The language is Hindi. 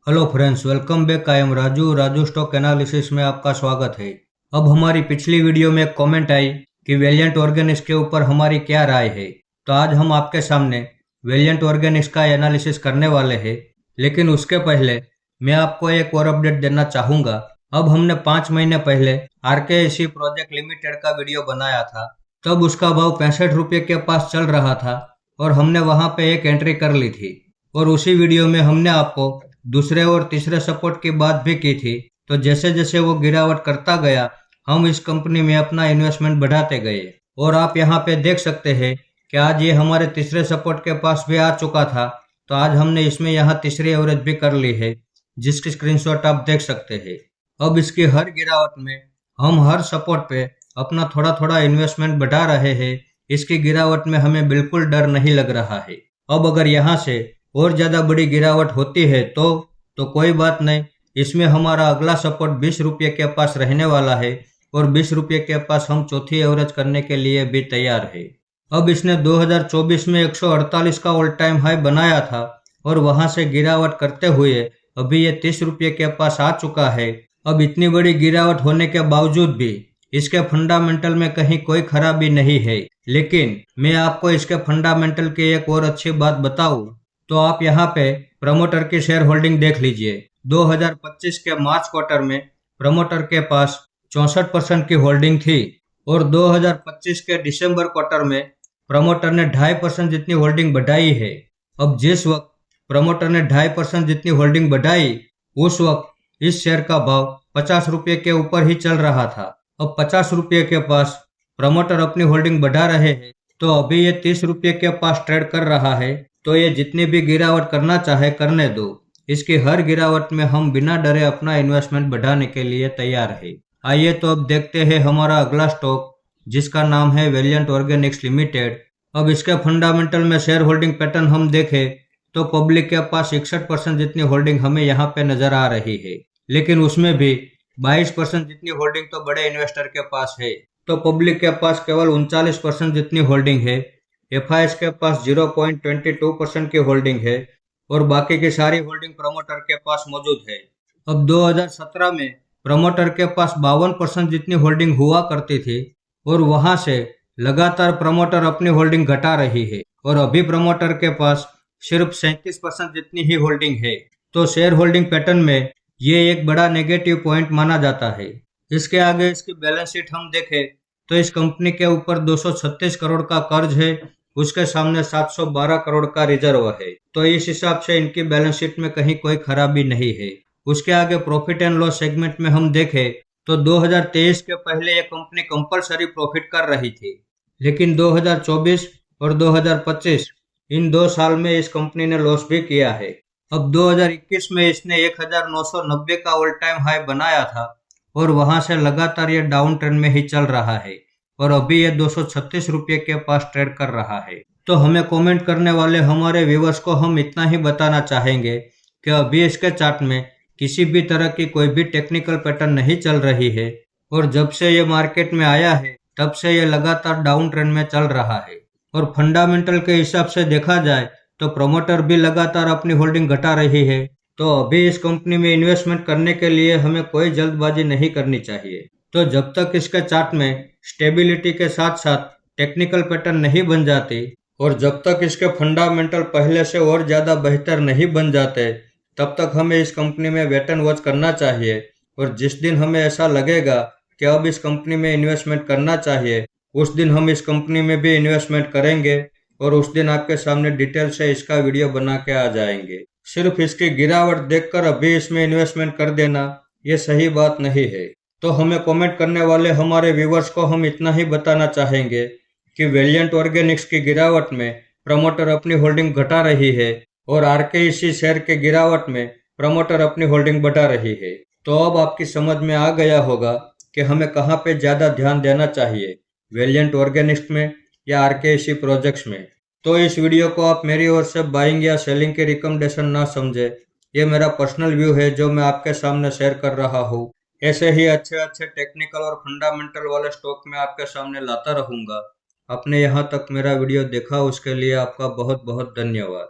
Hello friends, welcome back. I am Raju stock analysis में आपका स्वागत है। अब हमारी पिछली वीडियो में एक कमेंट आई कि वेलिएंट ऑर्गेनिक्स के ऊपर हमारी क्या राय है। तो आज हम आपके सामने वेलिएंट ऑर्गेनिक्स का एनालिसिस करने वाले हैं। लेकिन उसके पहले मैं आपको एक और अपडेट देना चाहूँगा। अब हमने 5 महीने पहले RKEC प्रोजेक्ट लिमिटेड का वीडियो बनाया था। तब उसका भाव 65 रुपये के पास चल रहा था और हमने वहाँ पे एक एंट्री कर ली थी। और उसी वीडियो में हमने आपको दूसरे और तीसरे सपोर्ट की बात भी की थी। तो जैसे जैसे वो गिरावट करता गया, हम इस कंपनी में अपना इन्वेस्टमेंट बढ़ाते गए। और आप यहाँ पे देख सकते हैं कि आज ये हमारे तीसरे सपोर्ट के पास भी आ चुका था। तो आज हमने इसमें यहाँ तीसरी एवरेज भी कर ली है, जिसकी स्क्रीनशॉट आप देख सकते हैं। अब इसकी हर गिरावट में हम हर सपोर्ट पे अपना थोड़ा थोड़ा इन्वेस्टमेंट बढ़ा रहे हैं। इसकी गिरावट में हमें बिल्कुल डर नहीं लग रहा है। अब अगर यहाँ से और ज़्यादा बड़ी गिरावट होती है तो कोई बात नहीं। इसमें हमारा अगला सपोर्ट 20 रुपये के पास रहने वाला है और 20 रुपये के पास हम चौथी एवरेज करने के लिए भी तैयार है। अब इसने 2024 में 148 का ऑल टाइम हाई बनाया था और वहां से गिरावट करते हुए अभी ये 30 रुपये के पास आ चुका है। अब इतनी बड़ी गिरावट होने के बावजूद भी इसके फंडामेंटल में कहीं कोई खराबी नहीं है। लेकिन मैं आपको इसके फंडामेंटल की एक और अच्छी बात बताऊं तो आप यहाँ पे प्रमोटर की शेयर होल्डिंग देख लीजिए। 2025 के मार्च क्वार्टर में प्रमोटर के पास 64% की होल्डिंग थी और 2025 के दिसंबर क्वार्टर में प्रमोटर ने 2.5% जितनी होल्डिंग बढ़ाई है। अब जिस वक्त प्रमोटर ने 2.5% जितनी होल्डिंग बढ़ाई, उस वक्त इस शेयर का भाव 50 रुपये के ऊपर ही चल रहा था। अब 50 रुपये के पास प्रमोटर अपनी होल्डिंग बढ़ा रहे हैं, तो अभी ये 30 रुपये के पास ट्रेड कर रहा है। तो ये जितनी भी गिरावट करना चाहे करने दो। इसकी हर गिरावट में हम बिना डरे अपना इन्वेस्टमेंट बढ़ाने के लिए तैयार है। आइए तो अब देखते हैं हमारा अगला स्टॉक, जिसका नाम है वेलिएंट ऑर्गेनिक्स लिमिटेड। अब इसके फंडामेंटल में शेयर होल्डिंग पैटर्न हम देखें तो पब्लिक के पास 61% जितनी होल्डिंग हमें यहाँ पे नजर आ रही है। लेकिन उसमें भी 22% जितनी होल्डिंग तो बड़े इन्वेस्टर के पास है। तो पब्लिक के पास केवल 39% जितनी होल्डिंग है। FIS के पास 0.22% की होल्डिंग है और बाकी की सारी होल्डिंग प्रमोटर के पास मौजूद है। अब 2017 में प्रमोटर के पास 52% जितनी होल्डिंग हुआ करती थी और वहां से लगातार प्रमोटर अपनी होल्डिंग घटा रही है और अभी प्रमोटर के पास सिर्फ 37% जितनी ही होल्डिंग है। तो शेयर होल्डिंग पैटर्न में ये एक बड़ा नेगेटिव पॉइंट माना जाता है। इसके आगे इसकी बैलेंस शीट हम देखें तो इस कंपनी के ऊपर 236 करोड़ का कर्ज है, उसके सामने 712 करोड़ का रिजर्व है। तो इस हिसाब से इनकी बैलेंस शीट में कहीं कोई खराबी नहीं है। उसके आगे प्रॉफिट एंड लॉस सेगमेंट में हम देखें तो 2023 के पहले ये कंपनी कंपलसरी प्रॉफिट कर रही थी। लेकिन 2024 और 2025 इन 2 साल में इस कंपनी ने लॉस भी किया है। अब 2021 में इसने 1990 का ऑल टाइम हाई बनाया था और वहां से लगातार ये डाउन ट्रेंड में ही चल रहा है और अभी ये 236 रुपये के पास ट्रेड कर रहा है। तो हमें कमेंट करने वाले हमारे व्यूवर्स को हम इतना ही बताना चाहेंगे कि अभी इसके चार्ट में किसी भी तरह की कोई भी टेक्निकल पैटर्न नहीं चल रही है और जब से ये मार्केट में आया है तब से ये लगातार डाउन ट्रेंड में चल रहा है। और फंडामेंटल के हिसाब से देखा जाए तो प्रमोटर भी लगातार अपनी होल्डिंग घटा रही है। तो अभी इस कंपनी में इन्वेस्टमेंट करने के लिए हमें कोई जल्दबाजी नहीं करनी चाहिए। तो जब तक इसके चार्ट में स्टेबिलिटी के साथ साथ टेक्निकल पैटर्न नहीं बन जाती और जब तक इसके फंडामेंटल पहले से और ज़्यादा बेहतर नहीं बन जाते, तब तक हमें इस कंपनी में वेट एंड वॉच करना चाहिए। और जिस दिन हमें ऐसा लगेगा कि अब इस कंपनी में इन्वेस्टमेंट करना चाहिए, उस दिन हम इस कंपनी में भी इन्वेस्टमेंट करेंगे और उस दिन आपके सामने डिटेल से इसका वीडियो बना के आ जाएंगे। सिर्फ इसकी गिरावट देखकर अभी इसमें इन्वेस्टमेंट कर देना ये सही बात नहीं है। तो हमें कमेंट करने वाले हमारे व्यूवर्स को हम इतना ही बताना चाहेंगे कि वेलिएंट ऑर्गेनिक्स की गिरावट में प्रमोटर अपनी होल्डिंग घटा रही है और RKEC शेयर के गिरावट में प्रमोटर अपनी होल्डिंग बढ़ा रही है। तो अब आपकी समझ में आ गया होगा कि हमें कहाँ पे ज़्यादा ध्यान देना चाहिए, वेलिएंट ऑर्गेनिक्स में या RKEC प्रोजेक्ट्स में। तो इस वीडियो को आप मेरी ओर से बाइंग या सेलिंग की रिकमेंडेशन ना समझे। ये मेरा पर्सनल व्यू है जो मैं आपके सामने शेयर कर रहा हूँ। ऐसे ही अच्छे अच्छे टेक्निकल और फंडामेंटल वाले स्टॉक मैं आपके सामने लाता रहूंगा। आपने यहाँ तक मेरा वीडियो देखा उसके लिए आपका बहुत बहुत धन्यवाद।